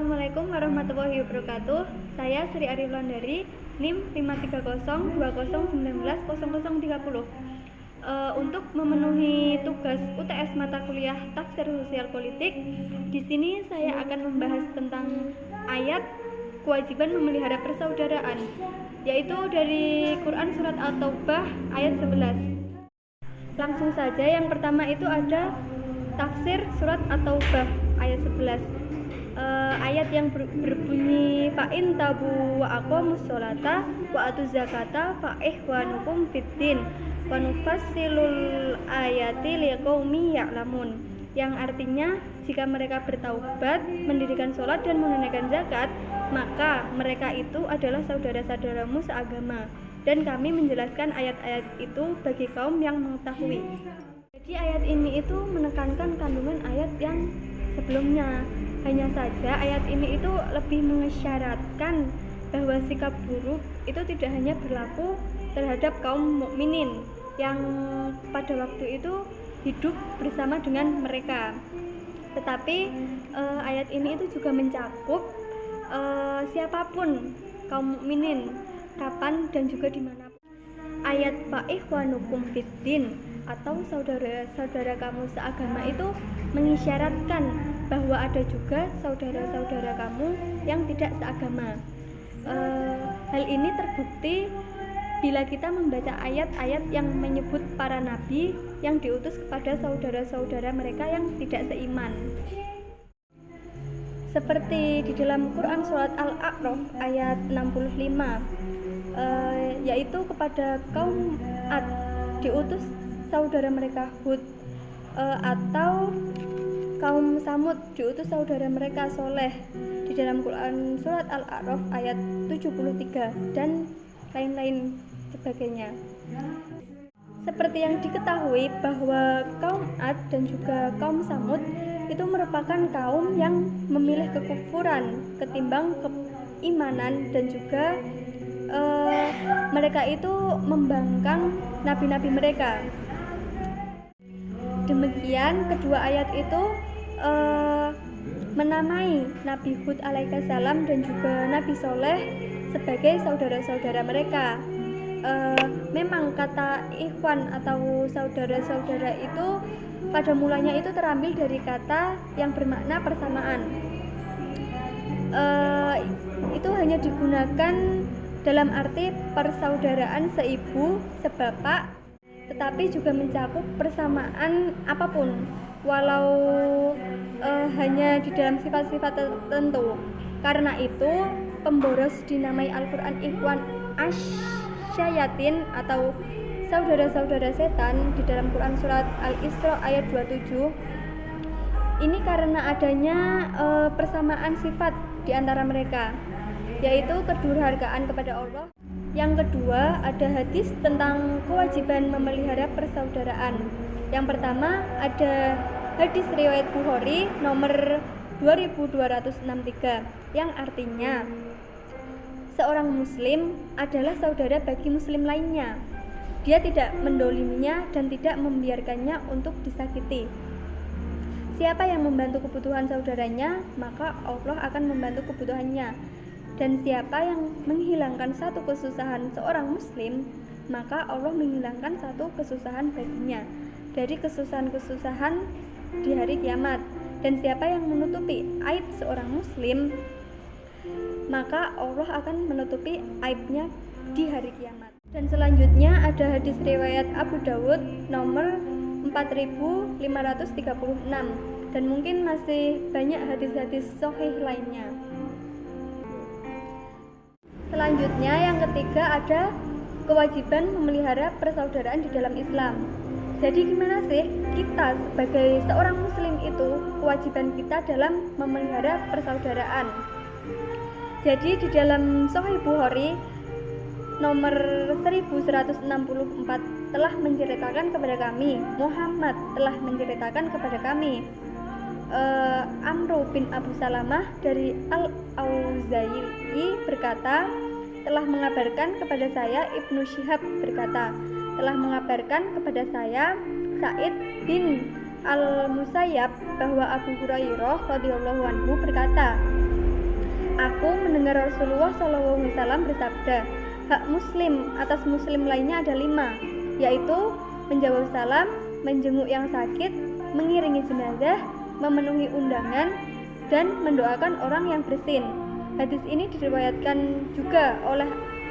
Assalamualaikum warahmatullahi wabarakatuh. Saya Sri Ari Wulandari, NIM 53020190030. Untuk memenuhi tugas UTS mata kuliah Tafsir Sosial Politik, di sini saya akan membahas tentang ayat kewajiban memelihara persaudaraan, yaitu dari Quran Surat At-Taubah ayat 11. Langsung saja, yang pertama itu ada Tafsir Surat At-Taubah ayat 11. Ayat yang berbunyi fa'in tabu wa aqamus sholata wa atuz zakata fa ikhwanukum fiddin wa nufassilul ayati liqaumi ya'lamun, yang artinya jika mereka bertaubat, mendirikan sholat dan menunaikan zakat, maka mereka itu adalah saudara-saudaramu seagama, dan kami menjelaskan ayat-ayat itu bagi kaum yang mengetahui. Jadi ayat ini itu menekankan kandungan ayat yang sebelumnya. Hanya saja ayat ini itu lebih mengisyaratkan bahwa sikap buruk itu tidak hanya berlaku terhadap kaum mukminin yang pada waktu itu hidup bersama dengan mereka, tetapi ayat ini itu juga mencakup siapapun kaum mukminin, kapan dan juga dimanapun. Ayat fa ikhwanukum fiddin atau saudara-saudara kamu seagama itu mengisyaratkan bahwa ada juga saudara-saudara kamu yang tidak seagama. Hal ini terbukti bila kita membaca ayat-ayat yang menyebut para nabi yang diutus kepada saudara-saudara mereka yang tidak seiman. Seperti di dalam Quran Surat Al-A'raf ayat 65, yaitu kepada kaum Ad diutus saudara mereka Hud, atau kaum Samud diutus saudara mereka Soleh di dalam Quran Surat Al-A'raf ayat 73 dan lain-lain sebagainya. Seperti yang diketahui bahwa kaum Ad dan juga kaum Samud itu merupakan kaum yang memilih kekufuran ketimbang keimanan, dan juga mereka itu membangkang nabi-nabi mereka. Demikian kedua ayat itu menamai Nabi Hud alaihissalam dan juga Nabi Soleh sebagai saudara-saudara mereka. Memang kata ikhwan atau saudara-saudara itu pada mulanya itu terambil dari kata yang bermakna persamaan. Itu hanya digunakan dalam arti persaudaraan seibu, sebapak, tetapi juga mencakup persamaan apapun, walau hanya di dalam sifat-sifat tertentu. Karena itu pemboros dinamai Al-Quran ikhwan asyayatin atau saudara-saudara setan di dalam Quran Surat Al-Isra ayat 27. Ini karena adanya persamaan sifat di antara mereka, yaitu kedurhakaan kepada Allah. Yang kedua, ada hadis tentang kewajiban memelihara persaudaraan. Yang pertama ada hadis riwayat Bukhari nomor 2263, yang artinya seorang muslim adalah saudara bagi muslim lainnya. Dia tidak mendoliminya dan tidak membiarkannya untuk disakiti. Siapa yang membantu kebutuhan saudaranya, maka Allah akan membantu kebutuhannya. Dan siapa yang menghilangkan satu kesusahan seorang muslim, maka Allah menghilangkan satu kesusahan baginya dari kesusahan-kesusahan di hari kiamat. Dan siapa yang menutupi aib seorang muslim, maka Allah akan menutupi aibnya di hari kiamat. Dan selanjutnya ada hadis riwayat Abu Dawud nomor 4536, dan mungkin masih banyak hadis-hadis sahih lainnya. Selanjutnya yang ketiga ada kewajiban memelihara persaudaraan di dalam Islam. Jadi gimana sih kita sebagai seorang muslim itu kewajiban kita dalam memelihara persaudaraan? Jadi di dalam Sahih Bukhari nomor 1164 telah menceritakan kepada kami, Muhammad telah menceritakan kepada kami, Amru bin Abu Salamah dari Al-Auza'i berkata, telah mengabarkan kepada saya, Ibnu Syihab berkata, telah mengabarkan kepada saya Sa'id bin Al-Musayyab bahwa Abu Hurairah radhiyallahu anhu berkata, Aku mendengar Rasulullah SAW bersabda, hak muslim atas muslim lainnya ada 5, yaitu menjawab salam, menjenguk yang sakit, mengiringi jenazah, memenuhi undangan, dan mendoakan orang yang bersin. Hadis ini diriwayatkan juga oleh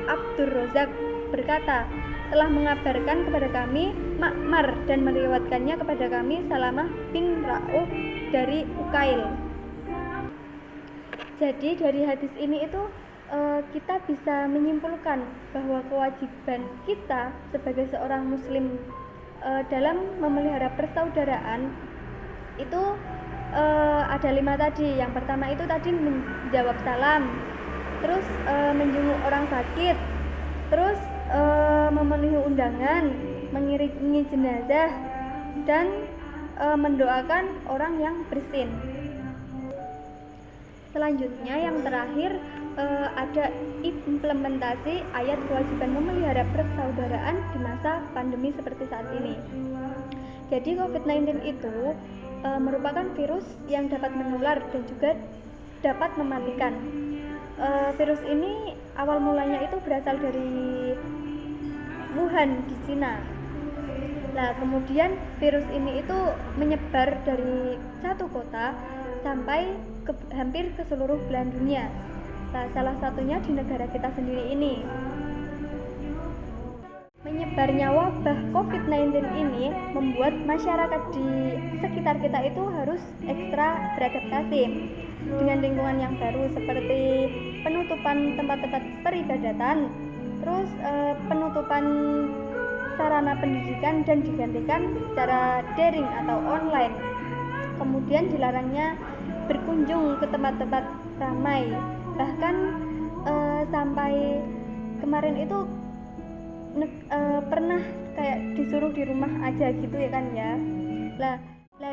Abdur Razak berkata, telah mengabarkan kepada kami Ma'mar dan meriwayatkannya kepada kami Salamah bin Ra'uf dari Ukail. Jadi dari hadis ini itu kita bisa menyimpulkan bahwa kewajiban kita sebagai seorang muslim dalam memelihara persaudaraan itu ada 5 tadi. Yang pertama itu tadi menjawab salam, terus menjenguk orang sakit, terus memenuhi undangan, mengiringi jenazah, dan mendoakan orang yang bersin. Selanjutnya yang terakhir ada implementasi ayat kewajiban memelihara persaudaraan di masa pandemi seperti saat ini. Jadi COVID-19 itu merupakan virus yang dapat menular dan juga dapat mematikan. Virus ini awal mulanya itu berasal dari Wuhan di Cina. Nah, kemudian virus ini itu menyebar dari satu kota sampai hampir ke seluruh belahan dunia. Nah, salah satunya di negara kita sendiri ini. Menyebarnya wabah COVID-19 ini membuat masyarakat di sekitar kita itu harus ekstra beradaptasi dengan lingkungan yang baru, seperti penutupan tempat-tempat peribadatan, terus penutupan sarana pendidikan dan digantikan secara daring atau online. Kemudian dilarangnya berkunjung ke tempat-tempat ramai, bahkan sampai kemarin itu pernah kayak disuruh di rumah aja gitu ya kan ya. Lah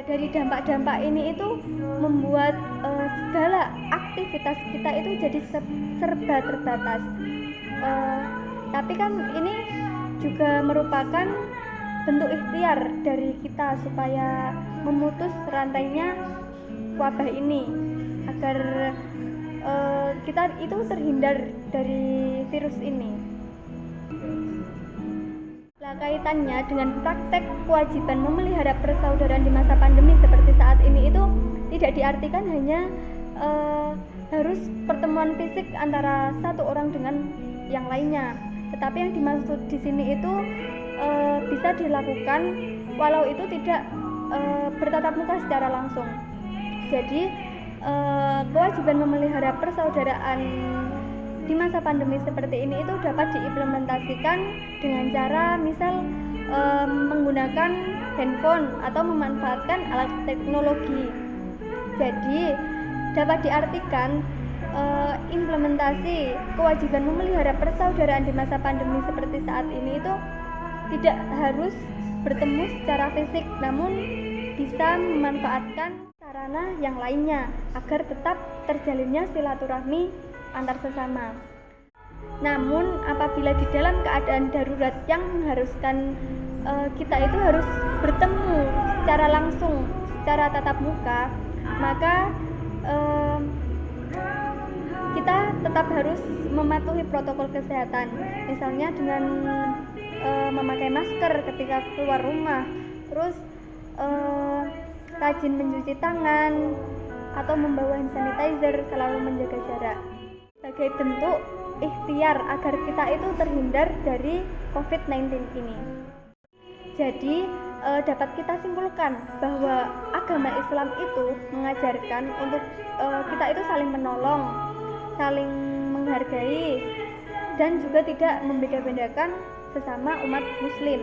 dari dampak-dampak ini itu membuat segala aktivitas kita itu jadi serba terbatas. Tapi kan ini juga merupakan bentuk ikhtiar dari kita supaya memutus rantainya wabah ini, agar kita itu terhindar dari virus ini. Kaitannya dengan praktek kewajiban memelihara persaudaraan di masa pandemi seperti saat ini itu tidak diartikan hanya harus pertemuan fisik antara satu orang dengan yang lainnya, tetapi yang dimaksud di sini itu bisa dilakukan walau itu tidak bertatap muka secara langsung. Jadi kewajiban memelihara persaudaraan di masa pandemi seperti ini itu dapat diimplementasikan dengan cara misal menggunakan handphone atau memanfaatkan alat teknologi. Jadi dapat diartikan implementasi kewajiban memelihara persaudaraan di masa pandemi seperti saat ini itu tidak harus bertemu secara fisik, namun bisa memanfaatkan sarana yang lainnya agar tetap terjalinnya silaturahmi antar sesama. Namun apabila di dalam keadaan darurat yang mengharuskan kita itu harus bertemu secara langsung, secara tatap muka, maka kita tetap harus mematuhi protokol kesehatan, misalnya dengan memakai masker ketika keluar rumah, terus rajin mencuci tangan atau membawa hand sanitizer, selalu menjaga jarak sebagai bentuk ikhtiar agar kita itu terhindar dari COVID-19 ini. Jadi dapat kita simpulkan bahwa agama Islam itu mengajarkan untuk kita itu saling menolong, saling menghargai, dan juga tidak membeda-bedakan sesama umat muslim.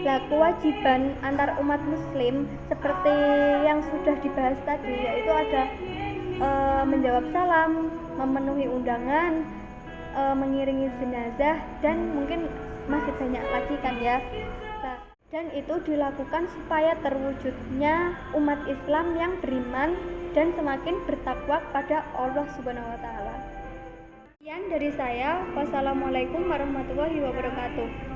Nah, kewajiban antar umat muslim seperti yang sudah dibahas tadi, yaitu ada menjawab salam, memenuhi undangan, mengiringi jenazah, dan mungkin masih banyak lagi kan ya. Nah, dan itu dilakukan supaya terwujudnya umat Islam yang beriman dan semakin bertakwa pada Allah Subhanahu wa taala. Sekian dari saya. Wassalamualaikum warahmatullahi wabarakatuh.